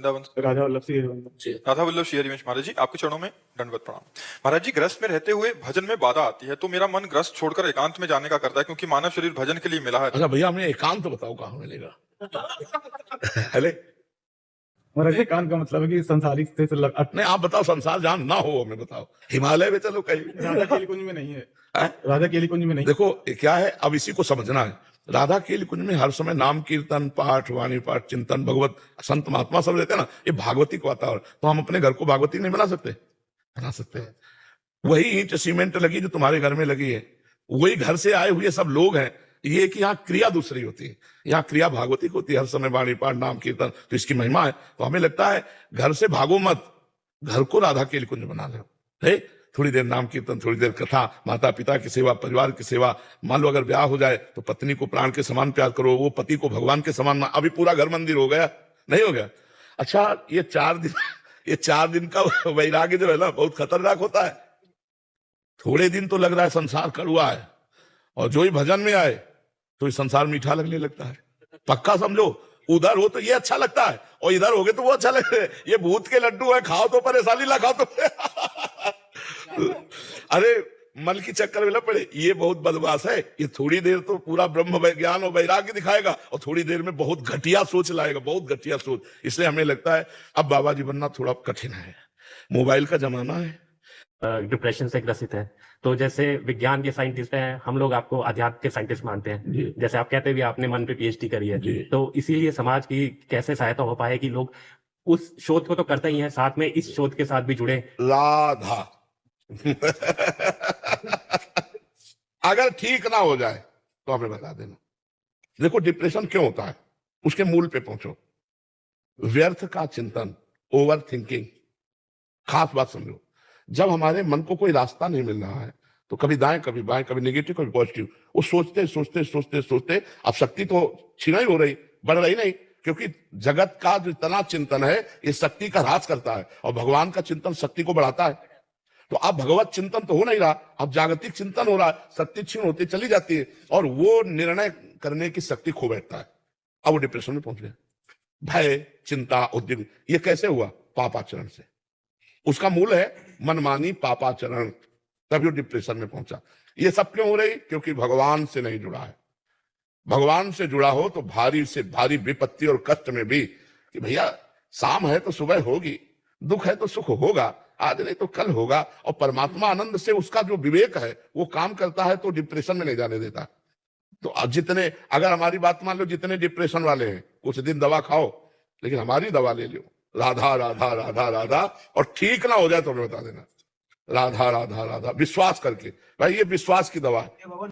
वृंदावन राधा वल्लभ सिंह राधा वल्लभ श्री हरिवंश महाराज जी, आपके चरणों में दंडवत प्रणाम। महाराज जी, ग्रस्त में रहते हुए भजन में बाधा आती है तो मेरा मन ग्रस्त छोड़कर एकांत में जाने का करता है, क्योंकि मानव शरीर भजन के लिए मिला है। अच्छा भैया, हमें एकांत बताओ कहाँ मिलेगा? अरे महाराज जी, कान का मतलब है कि संसारिक स्थिति से नहीं, आप बताओ, संसार जहाँ ना हो हमें बताओ, हिमालय में चलो कहीं। राधा केली कुंज में नहीं है। राधा केली कुंज में नहीं। देखो क्या है, अब इसी को समझना है। राधा केली कुंज में हर समय नाम कीर्तन, पाठ, वाणी पाठ, चिंतन, भगवत, संत महात्मा सब रहते हैं ना, ये भागवती का वातावरण। तो हम अपने घर को भागवती नहीं बना सकते? बना सकते हैं। वही ईंट सीमेंट लगी जो तुम्हारे घर में लगी है, वही घर से आए हुए सब लोग हैं। ये कि यहाँ क्रिया दूसरी होती है, यहाँ क्रिया भागवती को होती है, हर समय वाणी पाठ, नाम कीर्तन, तो इसकी महिमा है। तो हमें लगता है घर से भागो मत, घर को राधा केली कुंज बना लो। थोड़ी देर नाम कीर्तन, थोड़ी देर कथा, माता पिता की सेवा, परिवार की सेवा। मान लो अगर ब्याह हो जाए तो पत्नी को प्राण के समान प्यार करो, वो पति को भगवान के समान। अभी पूरा घर मंदिर हो गया, नहीं हो गया? अच्छा, ये 4 दिन का वैराग्य जो है ना, बहुत खतरनाक होता है। थोड़े दिन तो लग रहा है संसार कड़वा है, और जो ही भजन में आए तो ये संसार मीठा लगने लगता है। पक्का समझो, उधर हो तो ये अच्छा लगता है, और इधर हो गए तो वो अच्छा लगता है। ये भूत के लड्डू है, खाओ तो परेशानी, ना खाओ तो अरे मल की चक्कर में न पड़े। ये बहुत बदमाश है, ये थोड़ी देर तो पूरा ब्रह्म ज्ञान और वैराग्य दिखाएगा, और थोड़ी देर में बहुत घटिया सोच लाएगा, बहुत घटिया सोच। इसलिए हमें लगता है अब बाबा जी बनना थोड़ा कठिन है, मोबाइल का जमाना है। डिप्रेशन से ग्रसित है, तो जैसे विज्ञान के साइंटिस्ट हैं, हम लोग आपको अध्यात्म के साइंटिस्ट मानते हैं। जैसे आप कहते हैं आपने मन पे पीएचडी करी है, तो इसीलिए समाज की कैसे सहायता हो पाए कि लोग उस शोध को तो करते ही हैं, साथ में इस शोध के साथ भी जुड़े। राधा अगर ठीक ना हो जाए तो हमें बता देना। देखो डिप्रेशन क्यों होता है, उसके मूल पे पहुंचो। व्यर्थ का चिंतन, ओवर थिंकिंग। खास बात समझो, जब हमारे मन को कोई रास्ता नहीं मिल रहा है तो कभी दाएं कभी बाएं, कभी नेगेटिव कभी पॉजिटिव, वो सोचते सोचते सोचते सोचते अब शक्ति तो छीनाई हो रही, बढ़ रही नहीं। क्योंकि जगत का जो इतना चिंतन है ये शक्ति का ह्रास करता है, और भगवान का चिंतन शक्ति को बढ़ाता है। तो अब भगवत चिंतन तो हो नहीं रहा, अब जागतिक चिंतन हो रहा है, शक्ति क्षीण होती चली जाती है, और वो निर्णय करने की शक्ति खो बैठता है। अब वो डिप्रेशन में पहुंच गया। भय, चिंता, उद्वेग, ये कैसे हुआ? पापाचरण से। उसका मूल है मनमानी, पापाचरण, तभी वो डिप्रेशन में पहुंचा। ये सब क्यों हो रही? क्योंकि भगवान से नहीं जुड़ा है। भगवान से जुड़ा हो तो भारी से भारी विपत्ति और कष्ट में भी कि भैया शाम है तो सुबह होगी, दुख है तो सुख होगा, आज नहीं तो कल होगा। और परमात्मा आनंद से उसका जो विवेक है वो काम करता है, तो डिप्रेशन में नहीं जाने देता। तो जितने, अगर हमारी बात मान लो, जितने डिप्रेशन वाले हैं कुछ दिन दवा खाओ, लेकिन हमारी दवा ले लो, राधा राधा राधा राधा, और ठीक ना हो जाए तो हमें बता देना। राधा राधा राधा, विश्वास करके। भाई ये विश्वास की दवा है।